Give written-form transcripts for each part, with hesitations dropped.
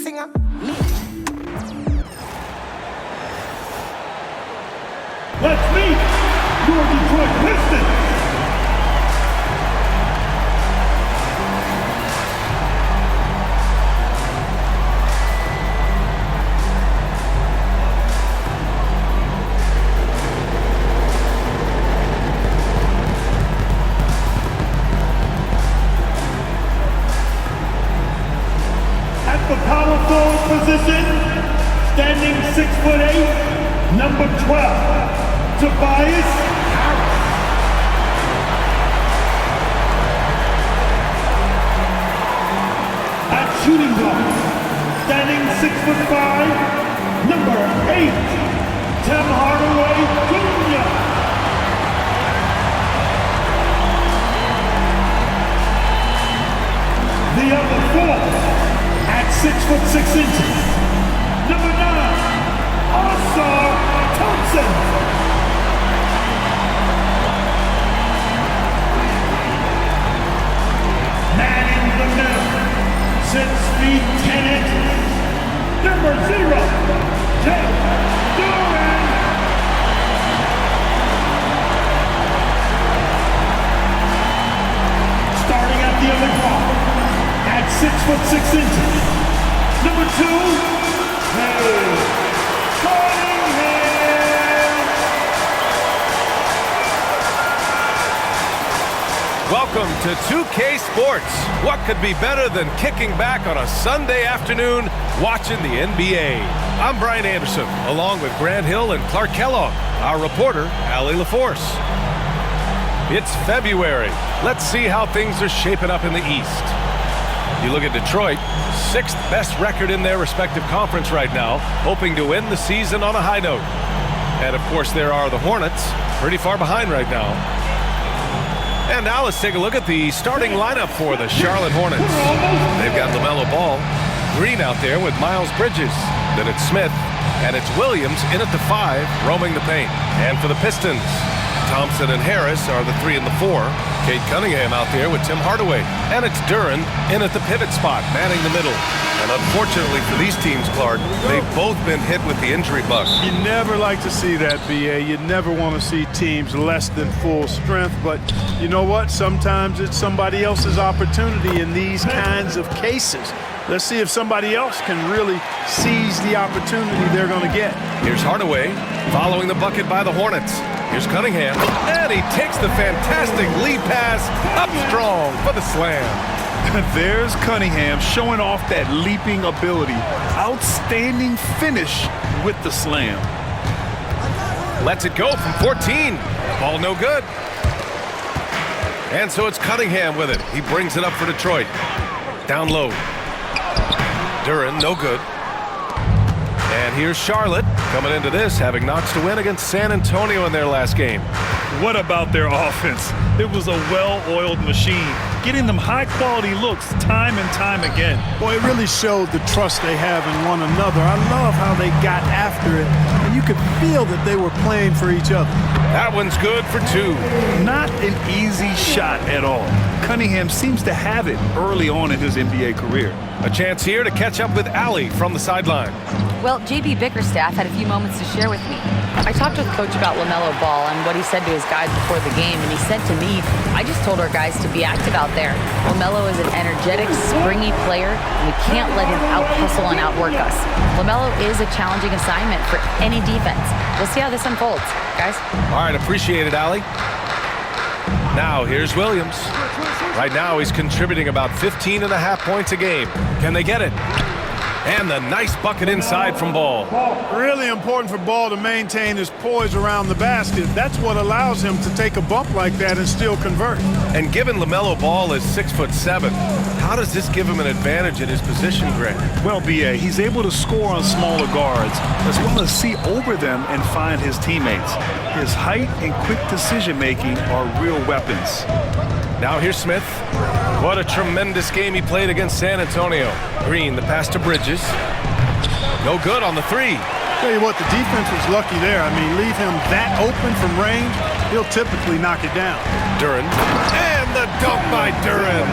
singer. Let's meet your Detroit Pistons. At the power forward position, standing 6'8", number 12. Tobias Harris. At shooting guard, standing 6'5", number 8, Tim Hardaway Jr. The other four, at 6'6", number 9, Ausar Thompson. Manning the middle, 6 feet 10 inches, number 0, Jay Duran. Starting at the other corner, at 6'6", number 2, Hey Cunningham. Welcome to 2K Sports. What could be better than kicking back on a Sunday afternoon watching the NBA? I'm Brian Anderson, along with Grant Hill and Clark Kellogg, our reporter, Allie LaForce. It's February. Let's see how things are shaping up in the East. You look at Detroit, 6th best record in their respective conference right now, hoping to end the season on a high note. And of course there are the Hornets, pretty far behind right now. And now let's take a look at the starting lineup for the Charlotte Hornets. They've got LaMelo Ball, Green out there with Miles Bridges. Then it's Smith, and it's Williams in at the 5, roaming the paint. And for the Pistons, Thompson and Harris are the 3 and the 4. Cade Cunningham out there with Tim Hardaway. And it's Duran in at the pivot spot, manning the middle. And unfortunately for these teams, Clark, they've both been hit with the injury bug. You never like to see that, B.A. You never want to see teams less than full strength. But you know what? Sometimes it's somebody else's opportunity in these kinds of cases. Let's see if somebody else can really seize the opportunity they're going to get. Here's Hardaway following the bucket by the Hornets. Here's Cunningham, and he takes the fantastic lead pass up strong for the slam. There's Cunningham showing off that leaping ability. Outstanding finish with the slam. Lets it go from 14. Ball no good. And so it's Cunningham with it. He brings it up for Detroit. Down low. Duran, no good. And here's Charlotte coming into this, having notched a win against San Antonio in their last game. What about their offense? It was a well-oiled machine, getting them high-quality looks time and time again. Boy, it really showed the trust they have in one another. I love how they got after it, and you could feel that they were playing for each other. That one's good for 2. Not an easy shot at all. Cunningham seems to have it early on in his NBA career. A chance here to catch up with Allie from the sideline. Well, JB Bickerstaff had a few moments to share with me. I talked with Coach about LaMelo Ball and what he said to his guys before the game, and he said to me, I just told our guys to be active out there. LaMelo is an energetic, springy player, and we can't let him out-hustle and outwork us. LaMelo is a challenging assignment for any defense. We'll see how this unfolds, guys. All right, appreciate it, Allie. Now, here's Williams. Right now, he's contributing about 15.5 points a game. Can they get it? And the nice bucket inside from Ball. Really important for Ball to maintain his poise around the basket. That's what allows him to take a bump like that and still convert. And given LaMelo Ball is 6'7", how does this give him an advantage at his position, Grant? Well, B.A., he's able to score on smaller guards, as well as see over them and find his teammates. His height and quick decision-making are real weapons. Now here's Smith. What a tremendous game he played against San Antonio. Green, the pass to Bridges. No good on the 3. Tell you what, the defense was lucky there. I mean, leave him that open from range, he'll typically knock it down. Duran. And the dunk by Duran.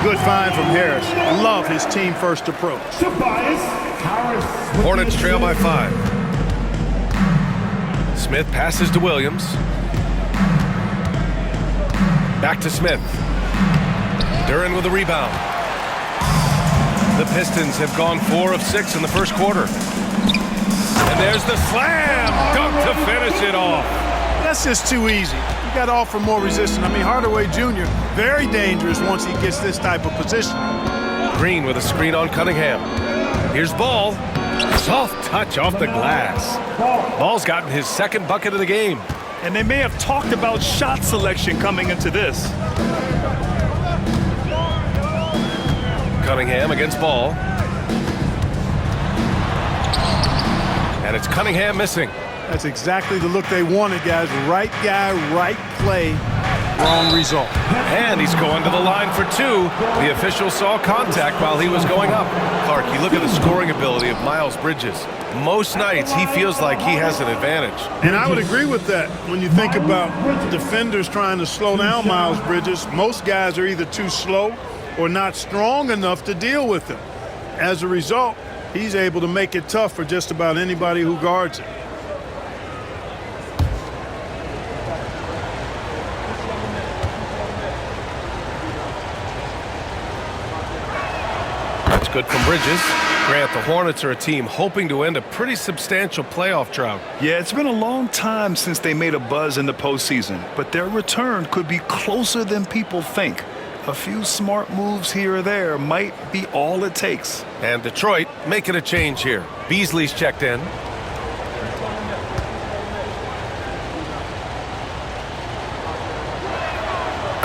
Good find from Harris. Love his team-first approach. Tobias Harris. with Hornets the trail by assist. 5. Smith passes to Williams. Back to Smith. Duran with a rebound. The Pistons have gone 4 of 6 in the first quarter. And there's the slam dunk to finish it off. That's just too easy. You got to offer more resistance. I mean, Hardaway Jr., very dangerous once he gets this type of position. Green with a screen on Cunningham. Here's Ball. Soft touch off the glass. Ball's gotten his second bucket of the game. And they may have talked about shot selection coming into this. Cunningham against Ball. And it's Cunningham missing. That's exactly the look they wanted, guys. Right guy, right play, wrong result. And he's going to the line for 2. The official saw contact while he was going up. Clark, you look at the scoring ability of Miles Bridges. Most nights he feels like he has an advantage. And I would agree with that. When you think about defenders trying to slow down Miles Bridges, most guys are either too slow or not strong enough to deal with him. As a result, he's able to make it tough for just about anybody who guards him. That's good from Bridges. Grant, the Hornets are a team hoping to end a pretty substantial playoff drought. Yeah, it's been a long time since they made a buzz in the postseason, but their return could be closer than people think. A few smart moves here or there might be all it takes. And Detroit making a change here. Beasley's checked in.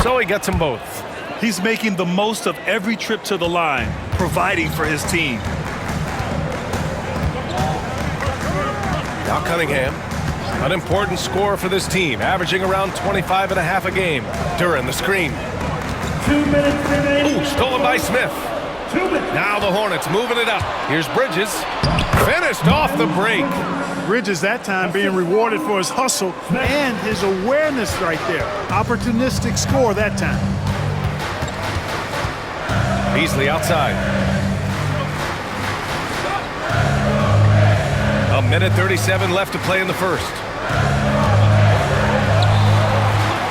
So he gets them both. He's making the most of every trip to the line, providing for his team. Now Cunningham, an important scorer for this team, averaging around 25 and a half a game. Duran the screen. 2 minutes remaining. Ooh, stolen by Smith. 2 minutes. Now the Hornets moving it up. Here's Bridges. Finished off the break. Bridges that time being rewarded for his hustle and his awareness right there. Opportunistic score that time. Beasley outside. A minute 37 left to play in the first.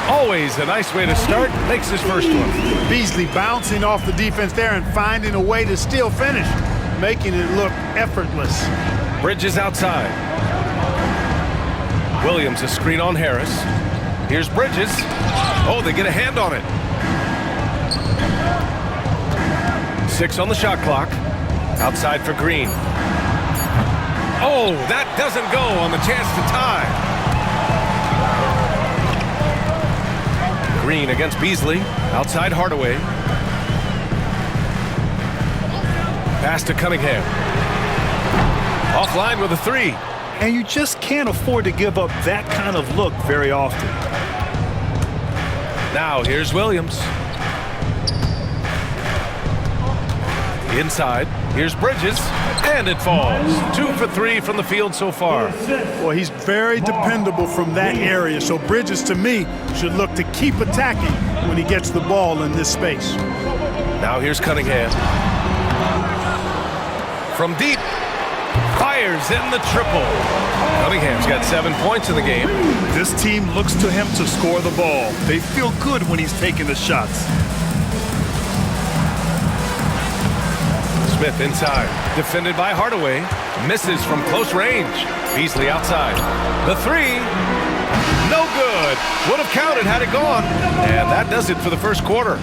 Always a nice way to start. Makes his first one. Beasley bouncing off the defense there and finding a way to still finish, making it look effortless. Bridges outside. Williams a screen on Harris. Here's Bridges. Oh, they get a hand on it. 6 on the shot clock. Outside for Green. Oh, that doesn't go on the chance to tie. Green against Beasley. Outside Hardaway. Pass to Cunningham. Offline with a 3. And you just can't afford to give up that kind of look very often. Now here's Williams. Inside. Here's Bridges. And it falls. 2 for 3 from the field so far. Well, he's very dependable from that area, so Bridges, to me, should look to keep attacking when he gets the ball in this space. Now here's Cunningham. From deep. Fires in the triple. Cunningham's got 7 points in the game. This team looks to him to score the ball. They feel good when he's taking the shots. Smith inside. Defended by Hardaway. Misses from close range. Beasley outside. The 3. No good. Would have counted had it gone. And that does it for the first quarter.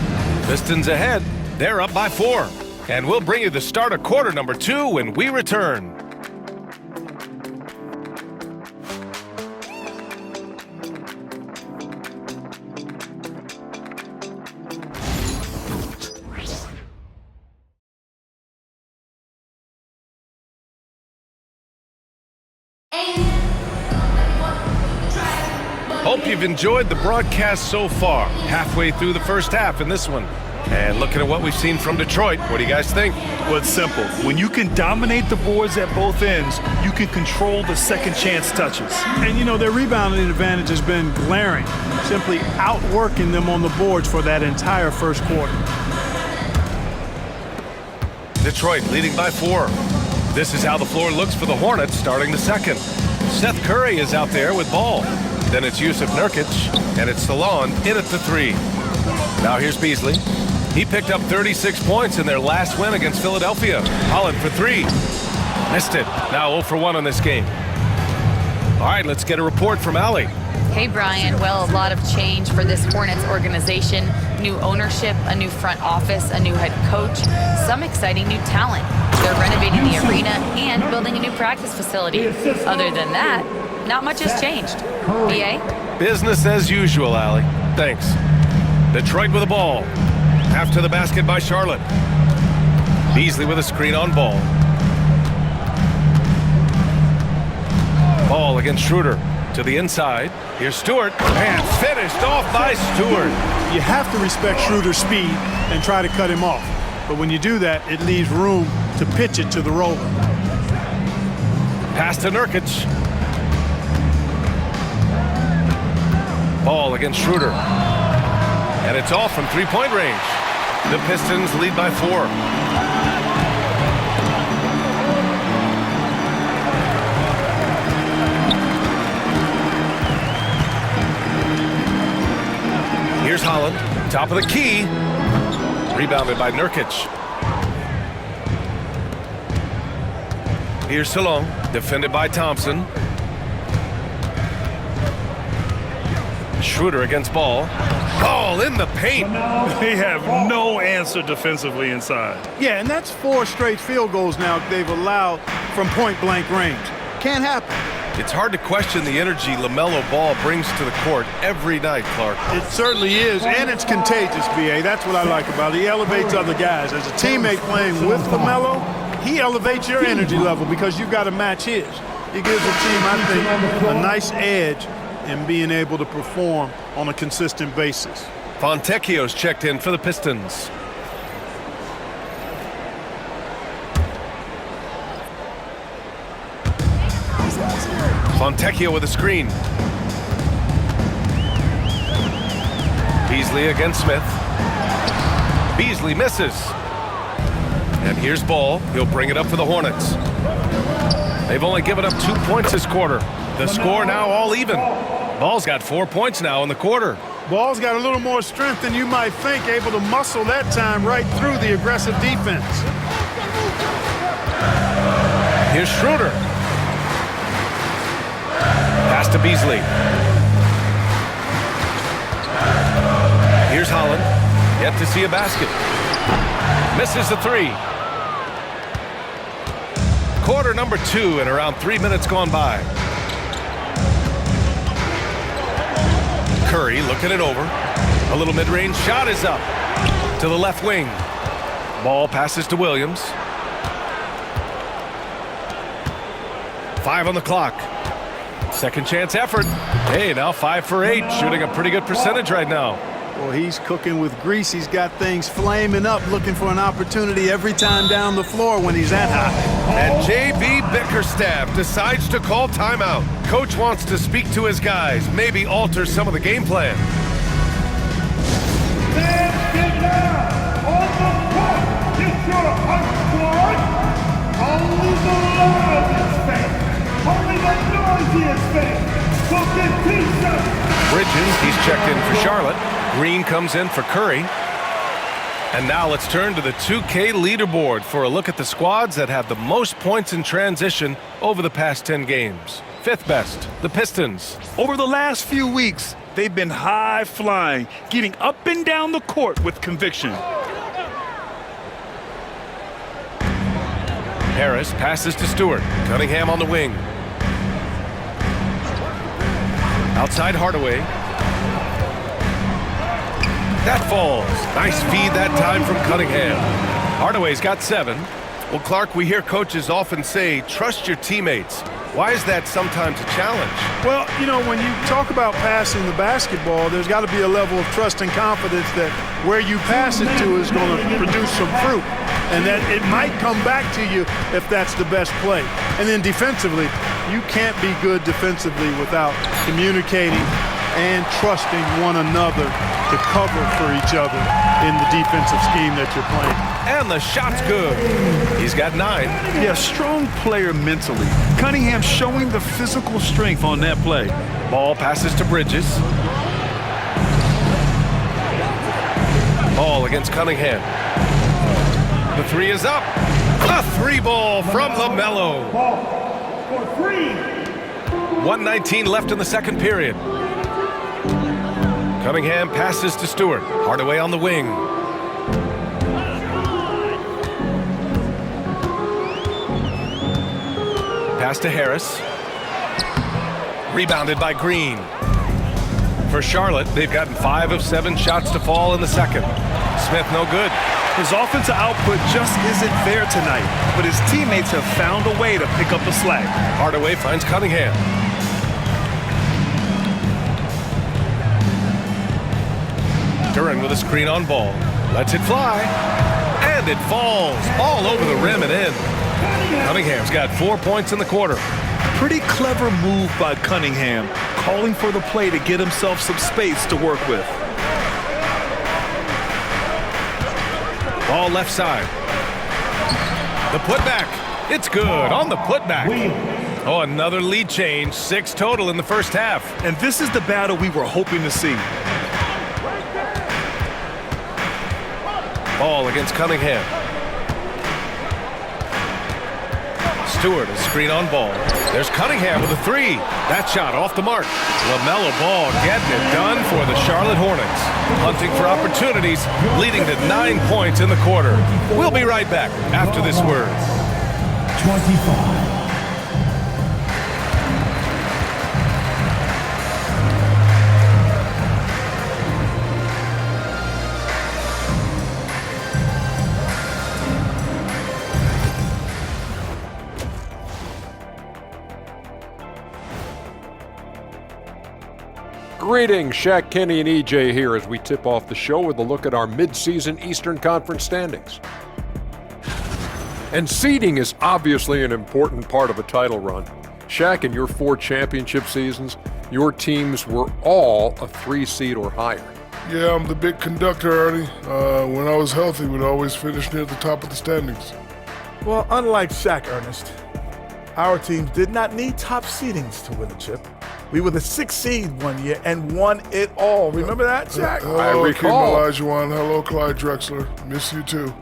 Pistons ahead. They're up by 4. And we'll bring you the start of quarter number 2 when we return. Hope you've enjoyed the broadcast so far. Halfway through the first half in this one. And looking at what we've seen from Detroit, what do you guys think? Well, it's simple. When you can dominate the boards at both ends, you can control the second chance touches. And, you know, their rebounding advantage has been glaring, simply outworking them on the boards for that entire first quarter. Detroit leading by 4. This is how the floor looks for the Hornets starting the second. Seth Curry is out there with ball. Then it's Yusuf Nurkic, and it's Salon in at the 3. Now here's Beasley. He picked up 36 points in their last win against Philadelphia. Holland for 3. Missed it. Now 0 for 1 in this game. All right, let's get a report from Allie. Hey, Brian. Well, a lot of change for this Hornets organization. New ownership, a new front office, a new head coach, some exciting new talent. They're renovating the arena and building a new practice facility. Other than that, not much has changed. BA? Business as usual, Allie. Thanks. Detroit with the ball. After the basket by Charlotte. Beasley with a screen on ball. Ball against Schroeder. To the inside. Here's Stewart. And finished off by Stewart. You have to respect Schroeder's speed and try to cut him off. But when you do that, it leaves room to pitch it to the roller. Pass to Nurkic. Ball against Schroeder. And it's off from three-point range. The Pistons lead by 4. Here's Holland, top of the key. Rebounded by Nurkic. Here's Salon, defended by Thompson. Schroeder against Ball. Ball in the paint. They have no answer defensively inside. Yeah, and that's 4 straight field goals now they've allowed from point-blank range. Can't happen. It's hard to question the energy LaMelo Ball brings to the court every night, Clark. It certainly is, and it's contagious, B.A. That's what I like about it. He elevates other guys. As a teammate playing with LaMelo, he elevates your energy level because you've got to match his. He gives the team, I think, a nice edge in being able to perform on a consistent basis. Fontecchio's checked in for the Pistons. Fontecchio with a screen. Beasley against Smith. Beasley misses. And here's Ball. He'll bring it up for the Hornets. They've only given up 2 points this quarter. The score now all even. Ball's got 4 points now in the quarter. Ball's got a little more strength than you might think, able to muscle that time right through the aggressive defense. Here's Schroeder. Pass to Beasley. Here's Holland. Yet to see a basket. Misses the 3. Quarter number 2 and around 3 minutes gone by. Curry looking it over. A little mid-range shot is up to the left wing. Ball passes to Williams. 5 on the clock. Second chance effort. Hey, now 5 for 8. Shooting a pretty good percentage right now. Well, he's cooking with grease. He's got things flaming up, looking for an opportunity every time down the floor when he's that hot. And J.B. Bickerstaff decides to call timeout. Coach wants to speak to his guys, maybe alter some of the game plan. Fans get down on the court. Get your punch squad. Only the loudest fans. Only the noisiest fans. So get T-shirts. Bridges, he's checked in for Charlotte. Green comes in for Curry. And now let's turn to the 2K leaderboard for a look at the squads that have the most points in transition over the past 10 games. 5th best, the Pistons. Over the last few weeks, they've been high-flying, getting up and down the court with conviction. Harris passes to Stewart. Cunningham on the wing. Outside Hardaway. That falls. Nice feed that time from Cunningham. Hardaway's got 7. Well, Clark, we hear coaches often say, trust your teammates. Why is that sometimes a challenge? Well, you know, when you talk about passing the basketball, there's got to be a level of trust and confidence that where you pass it to is going to produce some fruit, and that it might come back to you if that's the best play. And then defensively, you can't be good defensively without communicating and trusting one another to cover for each other in the defensive scheme that you're playing. And the shot's good. He's got 9. Yeah, strong player mentally. Cunningham showing the physical strength on that play. Ball passes to Bridges. Ball against Cunningham. The 3 is up. A 3-ball from LaMelo. Ball for 3. 1:19 left in the second period. Cunningham passes to Stewart. Hardaway on the wing. Pass to Harris. Rebounded by Green. For Charlotte, they've gotten 5 of 7 shots to fall in the second. Smith no good. His offensive output just isn't there tonight, but his teammates have found a way to pick up the slack. Hardaway finds Cunningham. Duran with a screen on Ball. Lets it fly. And it falls all over the rim and in. Cunningham's got 4 points in the quarter. Pretty clever move by Cunningham, calling for the play to get himself some space to work with. Ball left side. The putback. It's good on the putback. Oh, another lead change. 6 total in the first half. And this is the battle we were hoping to see. Ball against Cunningham. Stewart, a screen on Ball. There's Cunningham with a 3. That shot off the mark. LaMelo Ball getting it done for the Charlotte Hornets. Hunting for opportunities, leading to 9 points in the quarter. We'll be right back after this word. 25. Greetings, Shaq, Kenny, and EJ here as we tip off the show with a look at our mid-season Eastern Conference standings. And seeding is obviously an important part of a title run. Shaq, in your 4 championship seasons, your teams were all a 3 seed or higher. Yeah, I'm the big conductor, Ernie. When I was healthy, we'd always finish near the top of the standings. Well, unlike Shaq, Ernest, our teams did not need top seedings to win the chip. We were the 6th seed one year and won it all. Remember that, Shaq? Hello, I recall. Akeem Olajuwon. Hello, Clyde Drexler. Miss you too.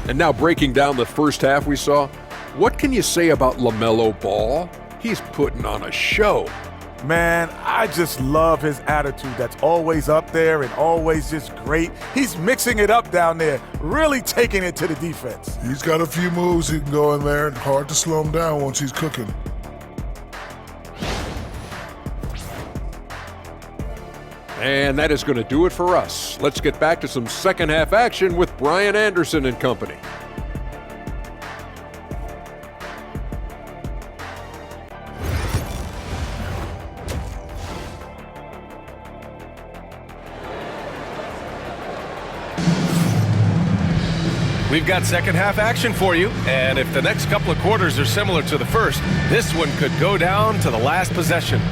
And now breaking down the first half we saw, what can you say about LaMelo Ball? He's putting on a show. Man, I just love his attitude that's always up there and always just great. He's mixing it up down there, really taking it to the defense. He's got a few moves he can go in there. Hard to slow him down once he's cooking. And that is going to do it for us. Let's get back to some second half action with Brian Anderson and company. We've got second half action for you, and if the next couple of quarters are similar to the first, this one could go down to the last possession.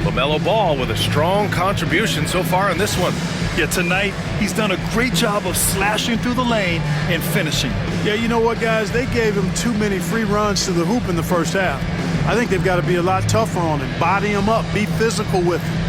LaMelo Ball with a strong contribution so far in this one. Yeah, tonight, he's done a great job of slashing through the lane and finishing. Yeah, you know what, guys? They gave him too many free runs to the hoop in the first half. I think they've got to be a lot tougher on him, body him up, be physical with him.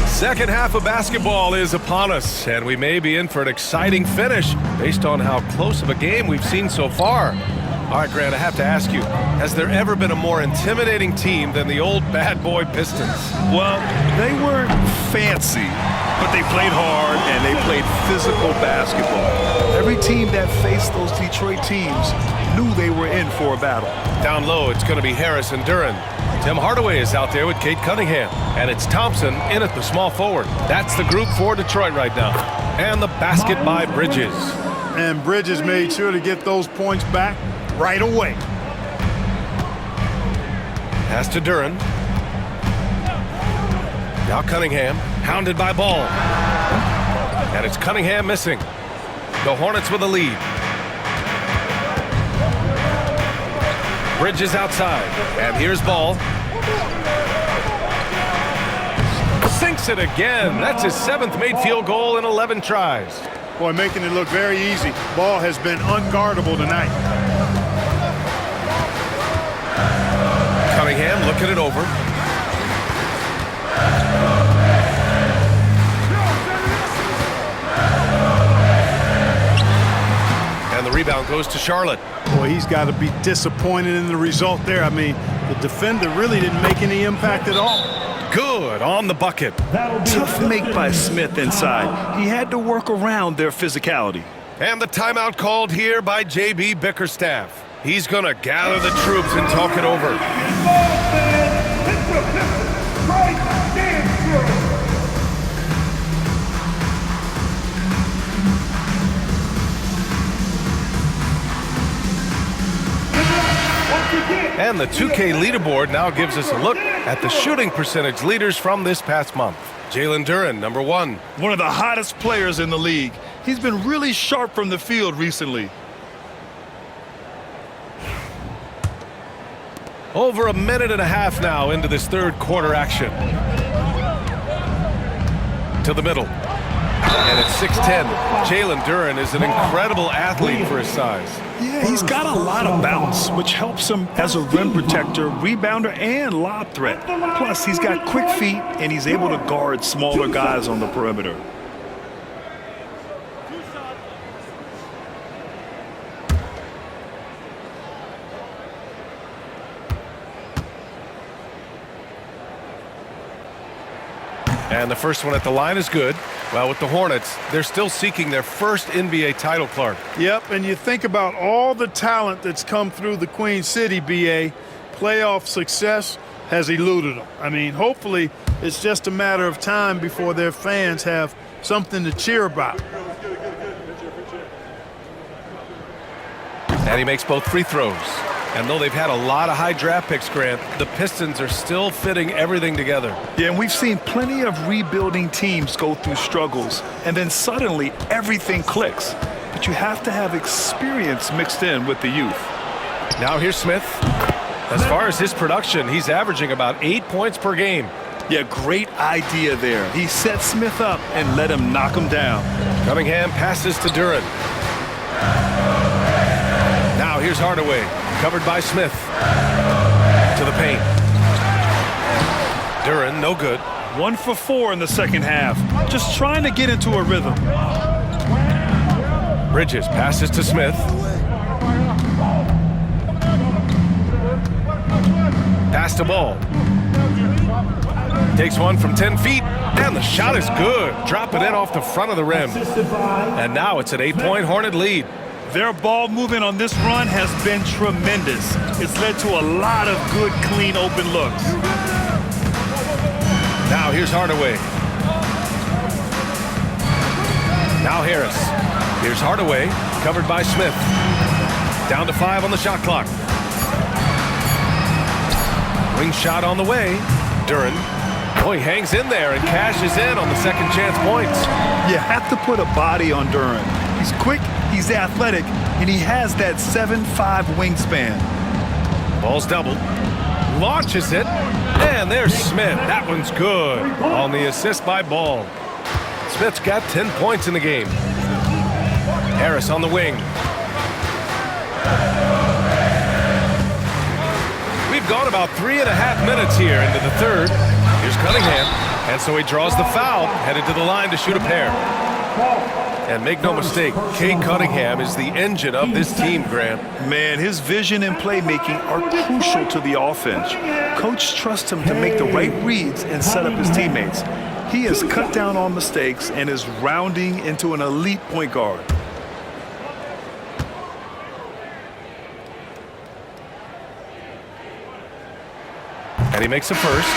Second half of basketball is upon us, and we may be in for an exciting finish based on how close of a game we've seen so far. All right, Grant, I have to ask you, has there ever been a more intimidating team than the old bad boy Pistons? Well, they weren't fancy, but they played hard and they played physical basketball. Every team that faced those Detroit teams knew they were in for a battle. Down low, it's going to be Harris and Duran. Tim Hardaway is out there with Kate Cunningham, and it's Thompson in at the small forward. That's the group for Detroit right now. And the basket by Bridges. And Bridges made sure to get those points back right away. Pass to Duran. Now Cunningham, hounded by Ball. And it's Cunningham missing. The Hornets with the lead. Bridges outside. And here's Ball. Sinks it again. That's his 7th made field goal in 11 tries. Boy, making it look very easy. Ball has been unguardable tonight. Cunningham looking it over. And the rebound goes to Charlotte. Boy, he's got to be disappointed in the result there. I mean, the defender really didn't make any impact at all. Good on the bucket. Tough make by Smith inside. He had to work around their physicality. And the timeout called here by J.B. Bickerstaff. He's going to gather the troops and talk it over. And the 2K leaderboard now gives us a look at the shooting percentage leaders from this past month. Jalen Duren, number 1. One of the hottest players in the league. He's been really sharp from the field recently. Over a minute and a half now into this third quarter action. To the middle. And it's 6'10". Jalen Duren is an incredible athlete for his size. Yeah, he's got a lot of bounce, which helps him as a rim protector, rebounder, and lob threat. Plus, he's got quick feet, and he's able to guard smaller guys on the perimeter. And the first one at the line is good. Well, with the Hornets, they're still seeking their first NBA title, Clark. Yep, and you think about all the talent that's come through the Queen City, BA. Playoff success has eluded them. I mean, hopefully it's just a matter of time before their fans have something to cheer about. And he makes both free throws. And though they've had a lot of high draft picks, Grant, the Pistons are still fitting everything together. Yeah, and we've seen plenty of rebuilding teams go through struggles, and then suddenly everything clicks. But you have to have experience mixed in with the youth. Now here's Smith. As far as his production, he's averaging about 8 points per game. Yeah, great idea there. He set Smith up and let him knock him down. Cunningham passes to Duren. Now here's Hardaway. Covered by Smith. To the paint. Duren, no good. 1 for 4 in the second half. Just trying to get into a rhythm. Bridges passes to Smith. Pass to Ball. Takes one from 10 feet. And the shot is good. Dropping it off the front of the rim. And now it's an 8-point Hornet lead. Their ball movement on this run has been tremendous. It's led to a lot of good, clean, open looks. Now here's Hardaway. Now Harris. Here's Hardaway, covered by Smith. Down to 5 on the shot clock. Wing shot on the way. Duren. Oh, he hangs in there and cashes in on the second chance points. You have to put a body on Duren. He's quick, he's athletic, and he has that 7'5" wingspan. Ball's doubled. Launches it. And there's Smith. That one's good on the assist by Ball. Smith's got 10 points in the game. Harris on the wing. We've gone about 3.5 minutes here into the third. Here's Cunningham. And so he draws the foul, headed to the line to shoot a pair. And make no mistake, Cade Cunningham is the engine of this team, Grant. Man, his vision and playmaking are crucial to the offense. Coach trusts him to make the right reads and set up his teammates. He has cut down on mistakes and is rounding into an elite point guard. And he makes a first.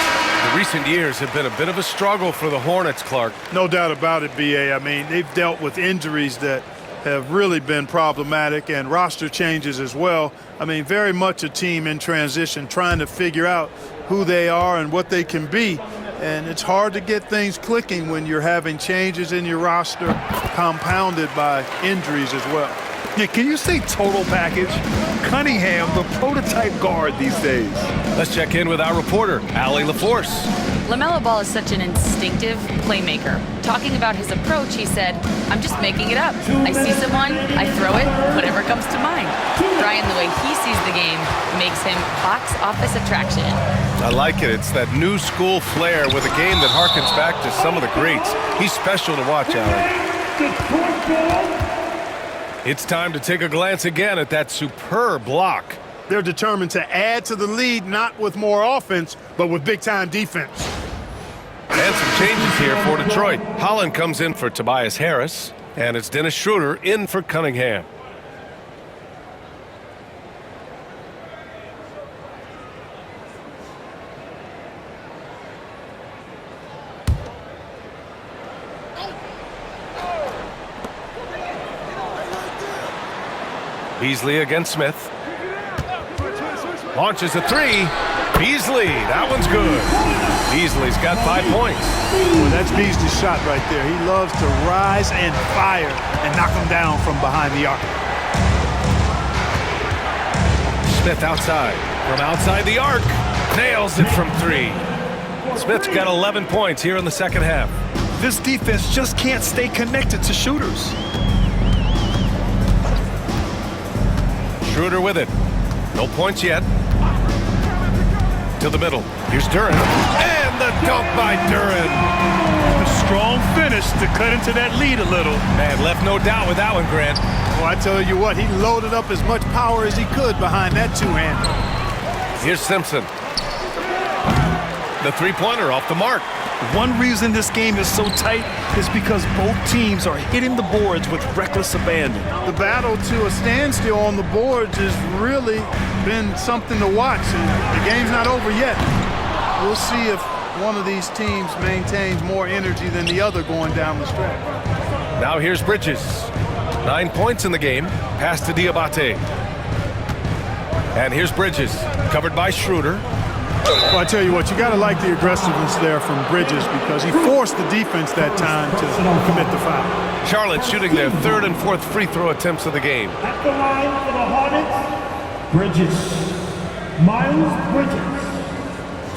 The recent years have been a bit of a struggle for the Hornets, Clark. No doubt about it, BA. I mean, they've dealt with injuries that have really been problematic and roster changes as well. I mean, very much a team in transition, trying to figure out who they are and what they can be. And it's hard to get things clicking when you're having changes in your roster compounded by injuries as well. Yeah, can you say total package? Cunningham, the prototype guard these days. Let's check in with our reporter, Allie LaForce. LaMelo Ball is such an instinctive playmaker. Talking about his approach, he said, "I'm just making it up. I see someone, I throw it, whatever comes to mind." Brian, the way he sees the game makes him box office attraction. I like it. It's that new school flair with a game that harkens back to some of the greats. He's special to watch, Allie. It's time to take a glance again at that superb block. They're determined to add to the lead, not with more offense, but with big-time defense. And some changes here for Detroit. Holland comes in for Tobias Harris, and it's Dennis Schroeder in for Cunningham. Beasley against Smith. Launches a three. Beasley, that one's good. Beasley's got 5 points. Well, that's Beasley's shot right there. He loves to rise and fire and knock them down from behind the arc. Smith outside. From outside the arc. Nails it from 3. Smith's got 11 points here in the second half. This defense just can't stay connected to shooters. Schroeder with it. No points yet. To the middle. Here's Duran. And the dunk by Duran. A strong finish to cut into that lead a little. Man, left no doubt with that one, Grant. Well, I tell you what, he loaded up as much power as he could behind that two-hander. Here's Simpson. The three-pointer off the mark. One reason this game is so tight is because both teams are hitting the boards with reckless abandon. The battle to a standstill on the boards has really been something to watch, and the game's not over yet. We'll see if one of these teams maintains more energy than the other going down the stretch. Now here's Bridges. 9 points in the game. Pass to Diabate. And here's Bridges, covered by Schroeder. Well, I tell you what, you got to like the aggressiveness there from Bridges because he forced the defense that time to commit the foul. Charlotte shooting their 3rd and 4th free throw attempts of the game. At the line for the Hornets, Bridges. Miles Bridges.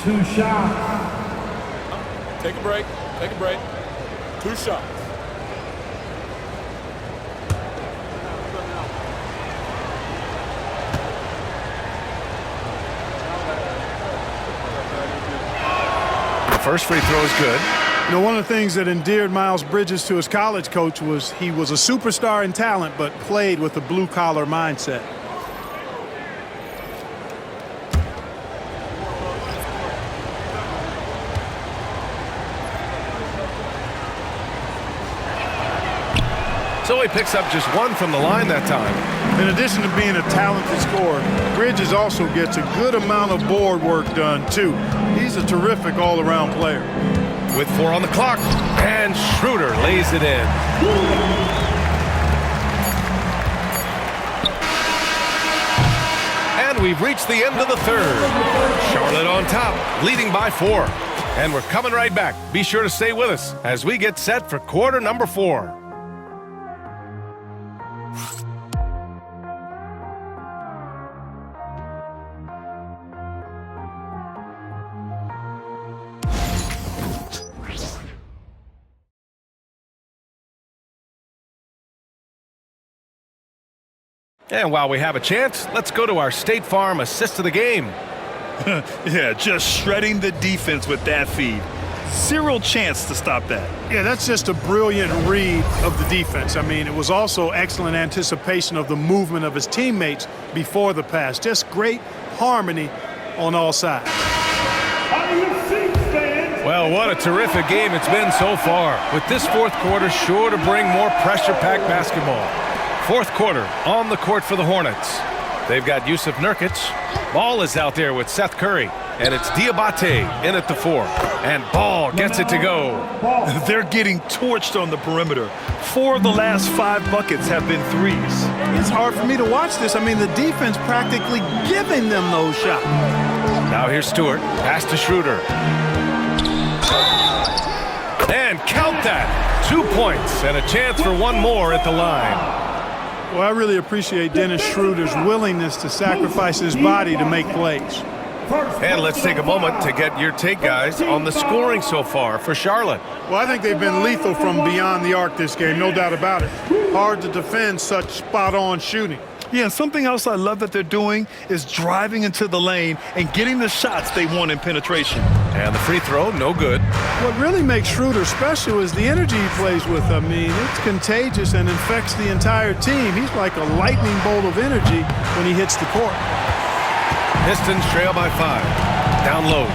2 shots. Take a break. Take a break. 2 shots. First free throw is good. You know, one of the things that endeared Miles Bridges to his college coach was he was a superstar in talent, but played with a blue-collar mindset. So he picks up just 1 from the line that time. In addition to being a talented scorer, Bridges also gets a good amount of board work done, too. He's a terrific all-around player. With 4 on the clock, and Schroeder lays it in. And we've reached the end of the 3rd. Charlotte on top, leading by 4. And we're coming right back. Be sure to stay with us as we get set for quarter number 4. And while we have a chance, let's go to our State Farm assist of the game. Yeah, just shredding the defense with that feed. Zero chance to stop that. Yeah, that's just a brilliant read of the defense. I mean, it was also excellent anticipation of the movement of his teammates before the pass. Just great harmony on all sides. Well, what a terrific game it's been so far. With this 4th quarter sure to bring more pressure-packed basketball. 4th quarter on the court for the Hornets. They've got Yusuf Nurkic. Ball is out there with Seth Curry. And it's Diabate in at the 4. And Ball gets it to go. They're getting torched on the perimeter. 4 of the last 5 buckets have been threes. It's hard for me to watch this. I mean, the defense practically giving them those shots. Now here's Stewart. Pass to Schroeder. And count that. 2 points and a chance for 1 more at the line. Well, I really appreciate Dennis Schroeder's willingness to sacrifice his body to make plays. And let's take a moment to get your take, guys, on the scoring so far for Charlotte. Well, I think they've been lethal from beyond the arc this game, no doubt about it. Hard to defend such spot-on shooting. Yeah, something else I love that they're doing is driving into the lane and getting the shots they want in penetration. And the free throw, no good. What really makes Schroeder special is the energy he plays with. I mean, it's contagious and infects the entire team. He's like a lightning bolt of energy when he hits the court. Pistons trail by 5. Down low.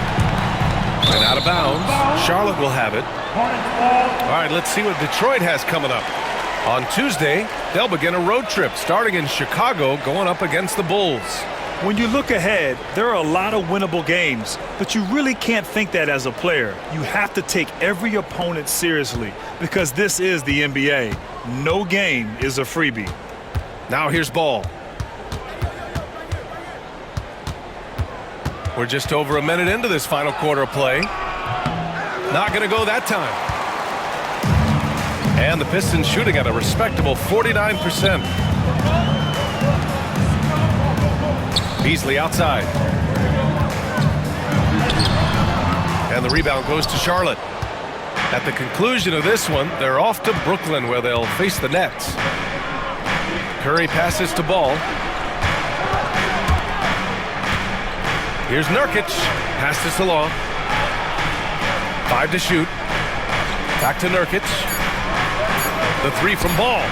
And out of bounds. Charlotte will have it. All right, let's see what Detroit has coming up. On Tuesday, they'll begin a road trip starting in Chicago, going up against the Bulls. When you look ahead, there are a lot of winnable games, but you really can't think that as a player. You have to take every opponent seriously because this is the NBA. No game is a freebie. Now here's Ball. We're just over a minute into this final quarter of play. Not going to go that time. And the Pistons shooting at a respectable 49%. Beasley outside. And the rebound goes to Charlotte. At the conclusion of this one, they're off to Brooklyn where they'll face the Nets. Curry passes to Ball. Here's Nurkic. Pass to Salon. 5 to shoot. Back to Nurkic. The 3 from Ball.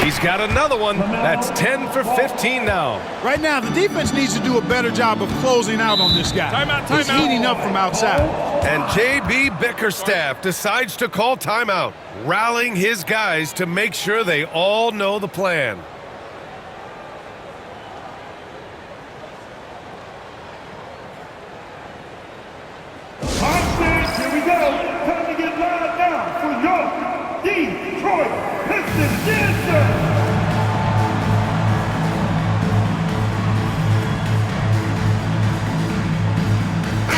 He's got another one. That's 10 for 15 now. Right now, the defense needs to do a better job of closing out on this guy. He's heating up from outside. And J.B. Bickerstaff decides to call timeout, rallying his guys to make sure they all know the plan. Here we go. Time to get live now for your Detroit Pistons. Yes, sir.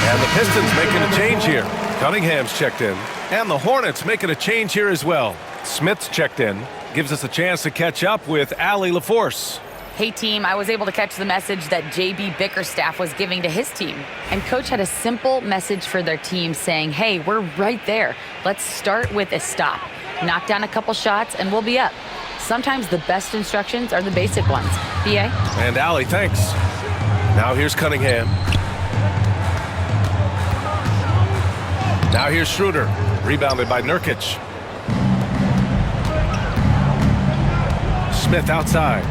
And the Pistons making a change here. Cunningham's checked in. And the Hornets making a change here as well. Smith's checked in. Gives us a chance to catch up with Allie LaForce. Hey team, I was able to catch the message that J.B. Bickerstaff was giving to his team. And coach had a simple message for their team saying, hey, we're right there. Let's start with a stop. Knock down a couple shots and we'll be up. Sometimes the best instructions are the basic ones. B.A.? And Allie, thanks. Now here's Cunningham. Now here's Schroeder. Rebounded by Nurkic. Smith outside.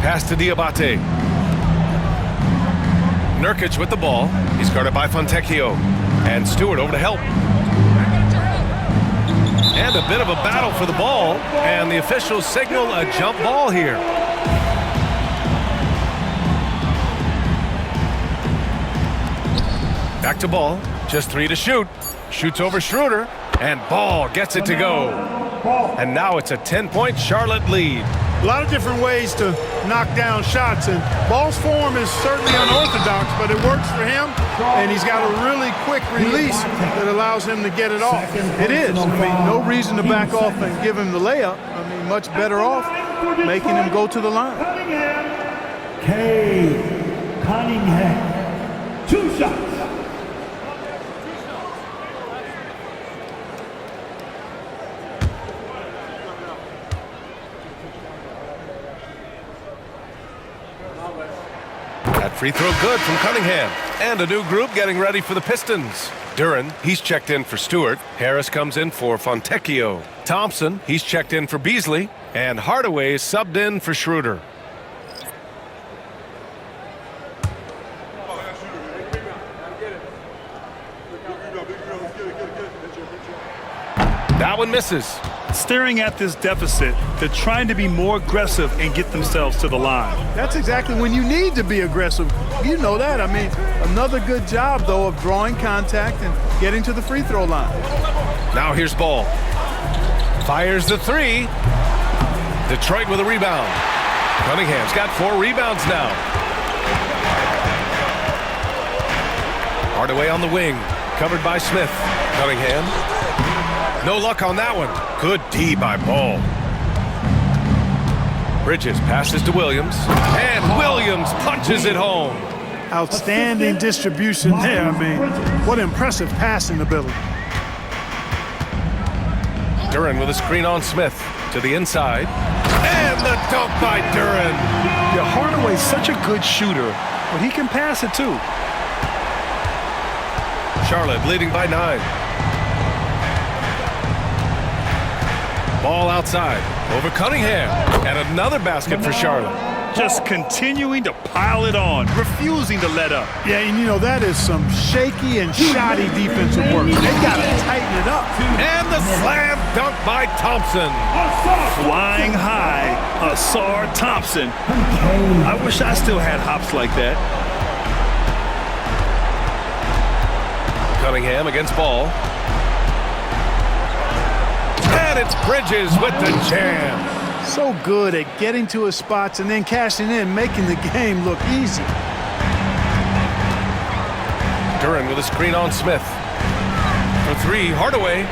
Pass to Diabate. Nurkic with the ball. He's guarded by Fontecchio. And Stewart over to help. And a bit of a battle for the ball. And the officials signal a jump ball here. Back to Ball. Just 3 to shoot. Shoots over Schroeder. And Ball gets it to go. And now it's a 10-point Charlotte lead. A lot of different ways to knock down shots, and Ball's form is certainly unorthodox, but it works for him, and he's got a really quick release that allows him to get it off. It is. I mean, no reason to back off and give him the layup. I mean, much better off making him go to the line. Cunningham. 2 shots. That free throw good from Cunningham. And a new group getting ready for the Pistons. Duran, he's checked in for Stewart. Harris comes in for Fontecchio. Thompson, he's checked in for Beasley. And Hardaway is subbed in for Schroeder. That one misses. Staring at this deficit, they're trying to be more aggressive and get themselves to the line. That's exactly when you need to be aggressive. You know that. I mean, another good job, though, of drawing contact and getting to the free throw line. Now here's Ball. Fires the 3. Detroit with a rebound. Cunningham's got 4 rebounds now. Hardaway on the wing. Covered by Smith. Cunningham. No luck on that one. Good D by Ball. Bridges passes to Williams, and Williams punches it home. Outstanding distribution there. I mean, what impressive passing ability. Duran with a screen on Smith to the inside. And the dunk by Duran. Yeah, Hardaway's such a good shooter, but he can pass it too. Charlotte leading by 9. Ball outside over Cunningham. And another basket for Charlotte. Just continuing to pile it on, refusing to let up. Yeah, and you know, that is some shaky and shoddy defensive work. They got to tighten it up. And the slam dunk by Thompson. Flying high, Asar Thompson. I wish I still had hops like that. Cunningham against Ball. And it's Bridges with the jam. So good at getting to his spots and then cashing in, making the game look easy. Duran with a screen on Smith. For 3, Hardaway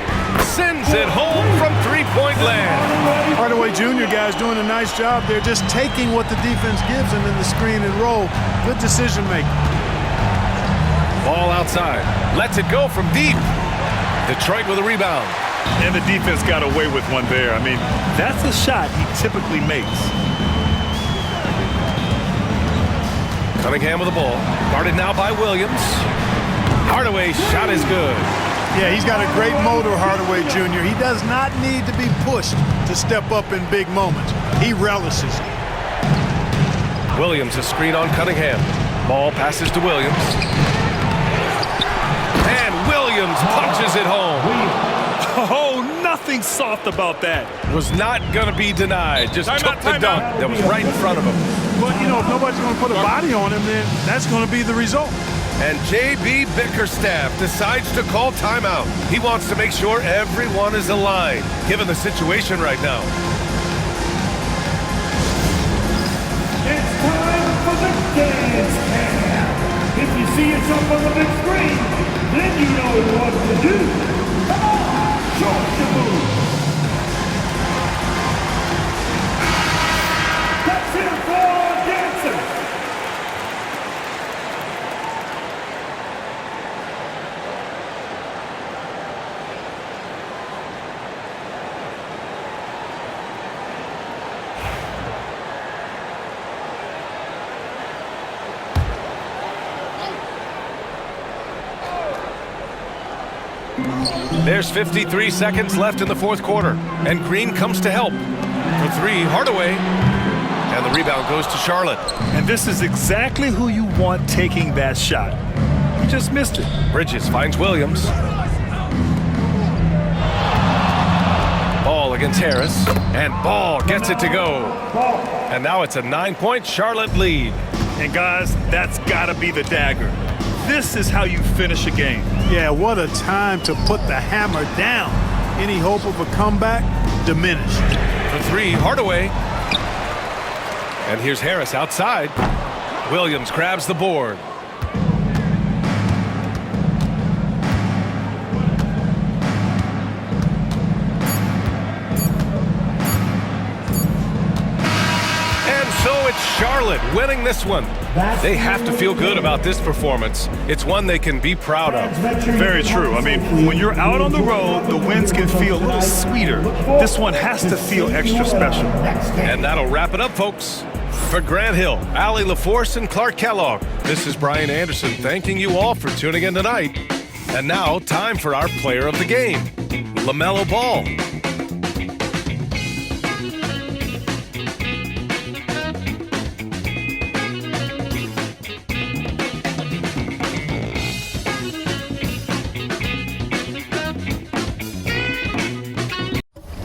sends it home from three-point land. Hardaway Jr. guys doing a nice job. They're just taking what the defense gives them in the screen and roll. Good decision making. Ball outside. Lets it go from deep. Detroit with a rebound. And the defense got away with one there. I mean, that's a shot he typically makes. Cunningham with the ball. Guarded now by Williams. Hardaway's shot is good. Yeah, he's got a great motor, Hardaway Jr. He does not need to be pushed to step up in big moments. He relishes it. Williams a screen on Cunningham. Ball passes to Williams. And Williams punches it home. Oh, nothing soft about that. Was not going to be denied. Just took the dunk that was right in front of him. But, you know, if nobody's going to put a body on him, then that's going to be the result. And J.B. Bickerstaff decides to call timeout. He wants to make sure everyone is aligned, given the situation right now. It's time for the dance cam. If you see yourself on the big screen, then you know what to do. Come on, show us your move. Let's hear it for dancers. There's 53 seconds left in the fourth quarter, and Green comes to help. For 3, Hardaway. And the rebound goes to Charlotte. And this is exactly who you want taking that shot. He just missed it. Bridges finds Williams. Ball against Harris. And Ball gets it to go. And now it's a 9-point Charlotte lead. And guys, that's got to be the dagger. This is how you finish a game. Yeah, what a time to put the hammer down. Any hope of a comeback diminished. For 3, Hardaway. And here's Harris outside. Williams grabs the board. So it's Charlotte winning this one. They have to feel good about this performance. It's one they can be proud of. Very true. I mean, when you're out on the road, the wins can feel a little sweeter. This one has to feel extra special. And that'll wrap it up, folks. For Grant Hill, Allie LaForce, and Clark Kellogg, this is Brian Anderson thanking you all for tuning in tonight. And now, time for our player of the game, LaMelo Ball.